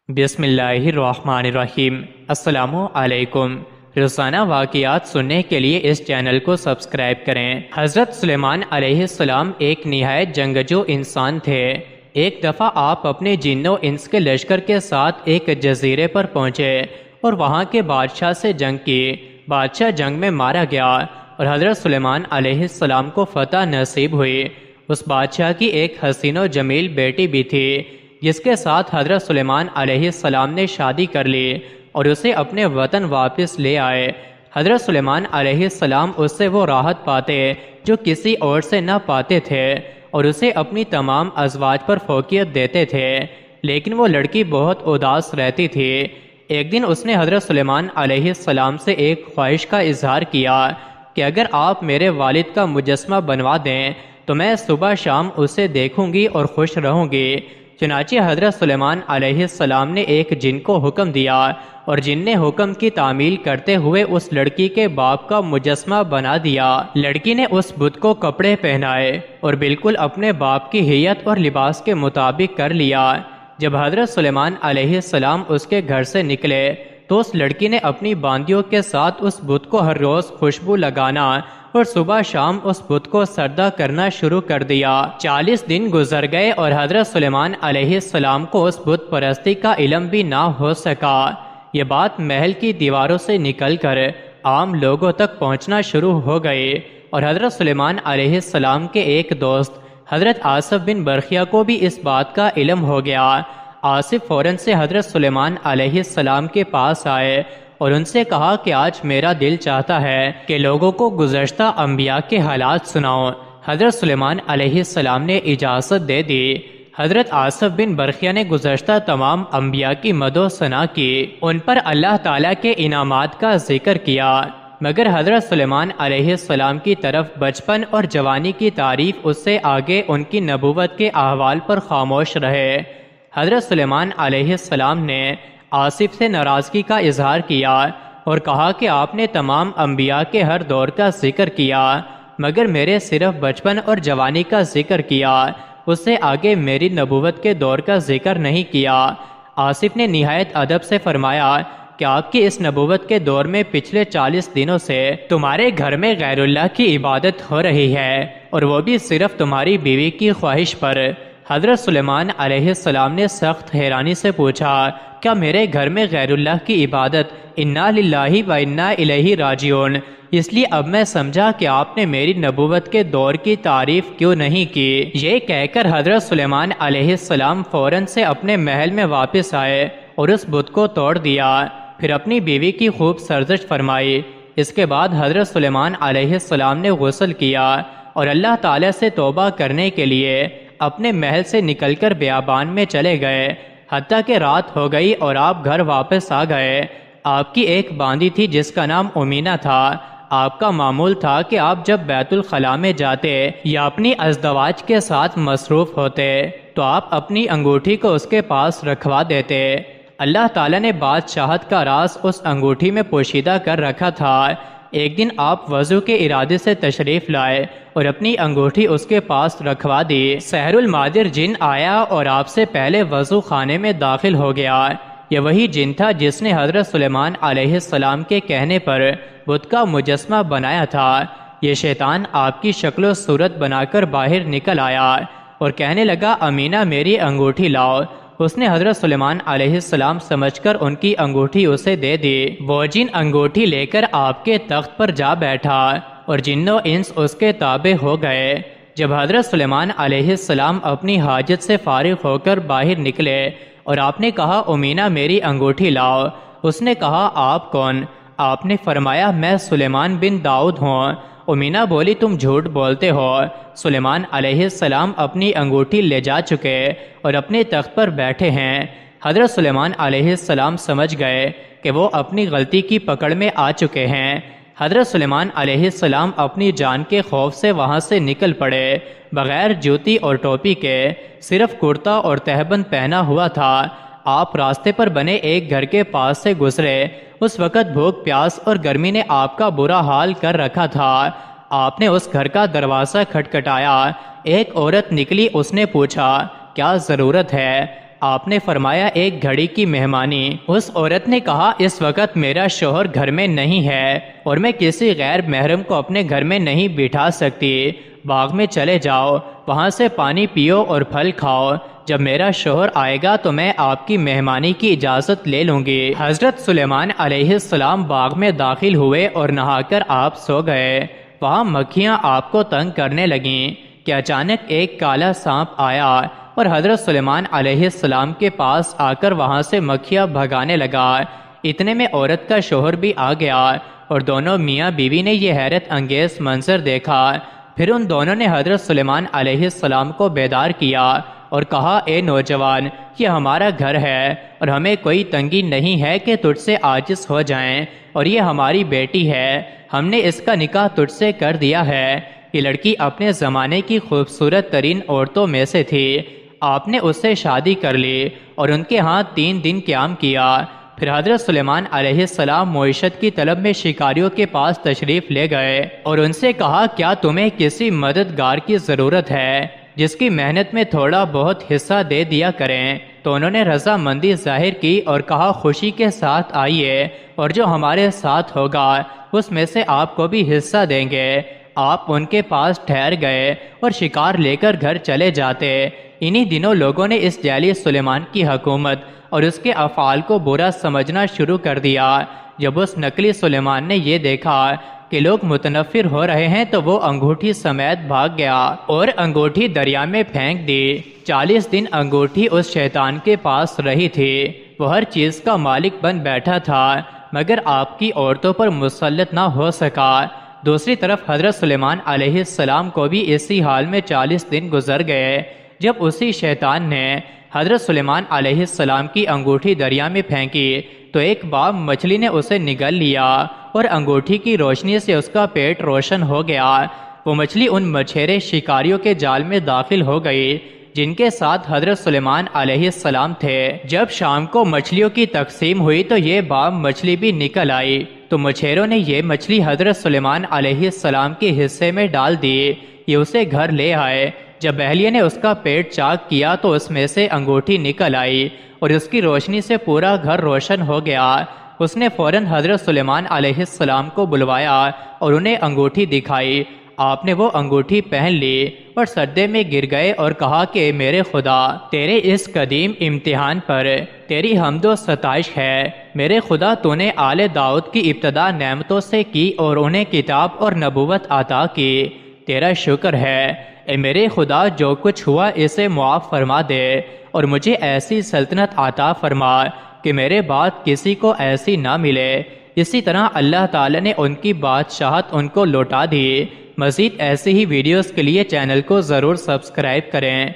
بسم اللہ الرحمن الرحیم۔ السلام علیکم۔ روزانہ واقعات سننے کے لیے اس چینل کو سبسکرائب کریں۔ حضرت سلیمان علیہ السلام ایک نہایت جنگجو انسان تھے۔ ایک دفعہ آپ اپنے جن و انس کے لشکر کے ساتھ ایک جزیرے پر پہنچے اور وہاں کے بادشاہ سے جنگ کی۔ بادشاہ جنگ میں مارا گیا اور حضرت سلیمان علیہ السلام کو فتح نصیب ہوئی۔ اس بادشاہ کی ایک حسین و جمیل بیٹی بھی تھی جس کے ساتھ حضرت سلیمان علیہ السلام نے شادی کر لی اور اسے اپنے وطن واپس لے آئے۔ حضرت سلیمان علیہ السلام اس سے وہ راحت پاتے جو کسی اور سے نہ پاتے تھے اور اسے اپنی تمام ازواج پر فوقیت دیتے تھے، لیکن وہ لڑکی بہت اداس رہتی تھی۔ ایک دن اس نے حضرت سلیمان علیہ السلام سے ایک خواہش کا اظہار کیا کہ اگر آپ میرے والد کا مجسمہ بنوا دیں تو میں صبح شام اسے دیکھوں گی اور خوش رہوں گی۔ چنانچہ حضرت سلیمان علیہ السلام نے ایک جن کو حکم دیا اور جن نے حکم کی تعمیل کرتے ہوئے اس لڑکی کے باپ کا مجسمہ بنا دیا۔ لڑکی نے اس بت کو کپڑے پہنائے اور بالکل اپنے باپ کی ہیئت اور لباس کے مطابق کر لیا۔ جب حضرت سلیمان علیہ السلام اس کے گھر سے نکلے تو اس لڑکی نے اپنی باندیوں کے ساتھ اس بت کو ہر روز خوشبو لگانا اور صبح شام اس بت کو سردا کرنا شروع کر دیا۔ 40 دن گزر گئے اور حضرت سلیمان علیہ السلام کو اس بت پرستی کا علم بھی نہ ہو سکا۔ یہ بات محل کی دیواروں سے نکل کر عام لوگوں تک پہنچنا شروع ہو گئی اور حضرت سلیمان علیہ السلام کے ایک دوست حضرت آصف بن برخیہ کو بھی اس بات کا علم ہو گیا۔ آصف فوراً سے حضرت سلیمان علیہ السلام کے پاس آئے اور ان سے کہا کہ آج میرا دل چاہتا ہے کہ لوگوں کو گزشتہ انبیاء کے حالات سناؤ۔ حضرت سلیمان علیہ السلام نے اجازت دے دی۔ حضرت آصف بن برخیہ نے گزشتہ تمام انبیاء کی مدح و ثنا کی، ان پر اللہ تعالیٰ کے انعامات کا ذکر کیا، مگر حضرت سلیمان علیہ السلام کی طرف بچپن اور جوانی کی تعریف اس سے آگے ان کی نبوت کے احوال پر خاموش رہے۔ حضرت سلیمان علیہ السلام نے آصف سے ناراضگی کا اظہار کیا اور کہا کہ آپ نے تمام انبیاء کے ہر دور کا ذکر کیا مگر میرے صرف بچپن اور جوانی کا ذکر کیا، اس سے آگے میری نبوت کے دور کا ذکر نہیں کیا۔ آصف نے نہایت ادب سے فرمایا کہ آپ کی اس نبوت کے دور میں پچھلے 40 دنوں سے تمہارے گھر میں غیر اللہ کی عبادت ہو رہی ہے اور وہ بھی صرف تمہاری بیوی کی خواہش پر۔ حضرت سلیمان علیہ السلام نے سخت حیرانی سے پوچھا، کیا میرے گھر میں غیر اللہ کی عبادت؟ انا للہ و انا الیہ راجعون۔ اس لیے اب میں سمجھا کہ آپ نے میری نبوت کے دور کی تعریف کیوں نہیں کی۔ یہ کہہ کر حضرت سلیمان علیہ السلام فوراً سے اپنے محل میں واپس آئے اور اس بت کو توڑ دیا، پھر اپنی بیوی کی خوب سرزش فرمائی۔ اس کے بعد حضرت سلیمان علیہ السلام نے غسل کیا اور اللہ تعالیٰ سے توبہ کرنے کے لیے اپنے محل سے نکل کر بیابان میں چلے گئے، حتیٰ کہ رات ہو گئی اور آپ گھر واپس آ گئے۔ آپ کی ایک باندی تھی جس کا نام امینا تھا۔ آپ کا معمول تھا کہ آپ جب بیت الخلاء میں جاتے یا اپنی ازدواج کے ساتھ مصروف ہوتے تو آپ اپنی انگوٹھی کو اس کے پاس رکھوا دیتے۔ اللہ تعالیٰ نے بادشاہت کا راز اس انگوٹھی میں پوشیدہ کر رکھا تھا۔ ایک دن آپ وضو کے ارادے سے تشریف لائے اور اپنی انگوٹھی اس کے پاس رکھوا دی۔ سحر المادر جن آیا اور آپ سے پہلے وضو خانے میں داخل ہو گیا۔ یہ وہی جن تھا جس نے حضرت سلیمان علیہ السلام کے کہنے پر بت کا مجسمہ بنایا تھا۔ یہ شیطان آپ کی شکل و صورت بنا کر باہر نکل آیا اور کہنے لگا، امینا میری انگوٹھی لاؤ۔ اس نے حضرت سلیمان علیہ السلام سمجھ کر ان کی انگوٹھی اسے دے دی۔ وہ جن انگوٹھی لے کر آپ کے تخت پر جا بیٹھا اور جن و انس اس کے تابع ہو گئے۔ جب حضرت سلیمان علیہ السلام اپنی حاجت سے فارغ ہو کر باہر نکلے اور آپ نے کہا، امینا میری انگوٹھی لاؤ، اس نے کہا، آپ کون؟ آپ نے فرمایا، میں سلیمان بن داؤد ہوں۔ امینا بولی، تم جھوٹ بولتے ہو۔ سلیمان علیہ السلام اپنی انگوٹھی لے جا چکے اور اپنے تخت پر بیٹھے ہیں۔ حضرت سلیمان علیہ السلام سمجھ گئے کہ وہ اپنی غلطی کی پکڑ میں آ چکے ہیں۔ حضرت سلیمان علیہ السلام اپنی جان کے خوف سے وہاں سے نکل پڑے، بغیر جوتی اور ٹوپی کے، صرف کرتا اور تہبند پہنا ہوا تھا۔ آپ راستے پر بنے ایک گھر کے پاس سے گزرے۔ اس وقت بھوک پیاس اور گرمی نے آپ کا برا حال کر رکھا تھا۔ آپ نے اس گھر کا دروازہ کھٹکھٹایا۔ ایک عورت نکلی، اس نے پوچھا، کیا ضرورت ہے؟ آپ نے فرمایا ایک گھڑی کی مہمانی۔ اس عورت نے کہا اس وقت میرا شوہر گھر میں نہیں ہے اور میں کسی غیر محرم کو اپنے گھر میں نہیں بٹھا سکتی، باغ میں چلے جاؤ، وہاں سے پانی پیو اور پھل کھاؤ، جب میرا شوہر آئے گا تو میں آپ کی مہمانی کی اجازت لے لوں گی۔ حضرت سلیمان علیہ السلام باغ میں داخل ہوئے اور نہا کر آپ سو گئے۔ وہاں مکھیاں آپ کو تنگ کرنے لگیں کہ اچانک ایک کالا سانپ آیا اور حضرت سلیمان علیہ السلام کے پاس آ کر وہاں سے مکھیاں بھگانے لگا۔ اتنے میں عورت کا شوہر بھی آ گیا اور دونوں میاں بیوی نے یہ حیرت انگیز منظر دیکھا۔ پھر ان دونوں نے حضرت سلیمان علیہ السلام کو بیدار کیا اور کہا اے نوجوان، یہ ہمارا گھر ہے اور ہمیں کوئی تنگی نہیں ہے کہ تجھ سے عاجز ہو جائیں، اور یہ ہماری بیٹی ہے، ہم نے اس کا نکاح تجھ سے کر دیا ہے۔ یہ لڑکی اپنے زمانے کی خوبصورت ترین عورتوں میں سے تھی، آپ نے اس سے شادی کر لی اور ان کے ہاں 3 دن قیام کیا۔ پھر حضرت سلیمان علیہ السلام معیشت کی طلب میں شکاریوں کے پاس تشریف لے گئے اور ان سے کہا کیا تمہیں کسی مددگار کی ضرورت ہے جس کی محنت میں تھوڑا بہت حصہ دے دیا کریں؟ تو انہوں نے رضامندی ظاہر کی اور کہا خوشی کے ساتھ آئیے، اور جو ہمارے ساتھ ہوگا اس میں سے آپ کو بھی حصہ دیں گے۔ آپ ان کے پاس ٹھہر گئے اور شکار لے کر گھر چلے جاتے۔ انہی دنوں لوگوں نے اس جعلی سلیمان کی حکومت اور اس کے افعال کو برا سمجھنا شروع کر دیا۔ جب اس نقلی سلیمان نے یہ دیکھا کہ لوگ متنفر ہو رہے ہیں تو وہ انگوٹھی سمیت بھاگ گیا اور انگوٹھی دریا میں پھینک دی۔ 40 دن انگوٹھی اس شیطان کے پاس رہی تھی، وہ ہر چیز کا مالک بن بیٹھا تھا مگر آپ کی عورتوں پر مسلط نہ ہو سکا۔ دوسری طرف حضرت سلیمان علیہ السلام کو بھی اسی حال میں 40 دن گزر گئے۔ جب اسی شیطان نے حضرت سلیمان علیہ السلام کی انگوٹھی دریا میں پھینکی تو ایک باب مچھلی نے اسے نگل لیا اور انگوٹھی کی روشنی سے اس کا پیٹ روشن ہو گیا۔ وہ مچھلی ان مچھیرے شکاریوں کے جال میں داخل ہو گئی جن کے ساتھ حضرت سلیمان علیہ السلام تھے۔ جب شام کو مچھلیوں کی تقسیم ہوئی تو یہ باب مچھلی بھی نکل آئی، تو مچھیروں نے یہ مچھلی حضرت سلیمان علیہ السلام کے حصے میں ڈال دی۔ یہ اسے گھر لے آئے۔ جب اہلیہ نے اس کا پیٹ چاک کیا تو اس میں سے انگوٹھی نکل آئی اور اس کی روشنی سے پورا گھر روشن ہو گیا۔ اس نے فوراً حضرت سلیمان علیہ السلام کو بلوایا اور انہیں انگوٹھی دکھائی۔ آپ نے وہ انگوٹھی پہن لی اور سجدے میں گر گئے اور کہا کہ میرے خدا، تیرے اس قدیم امتحان پر تیری حمد و ستائش ہے۔ میرے خدا، تو نے آل داؤد کی ابتدا نعمتوں سے کی اور انہیں کتاب اور نبوت عطا کی، تیرا شکر ہے۔ اے میرے خدا، جو کچھ ہوا اسے معاف فرما دے اور مجھے ایسی سلطنت عطا فرما کہ میرے بعد کسی کو ایسی نہ ملے۔ اسی طرح اللہ تعالی نے ان کی بادشاہت ان کو لوٹا دی۔ مزید ایسی ہی ویڈیوز کے لیے چینل کو ضرور سبسکرائب کریں۔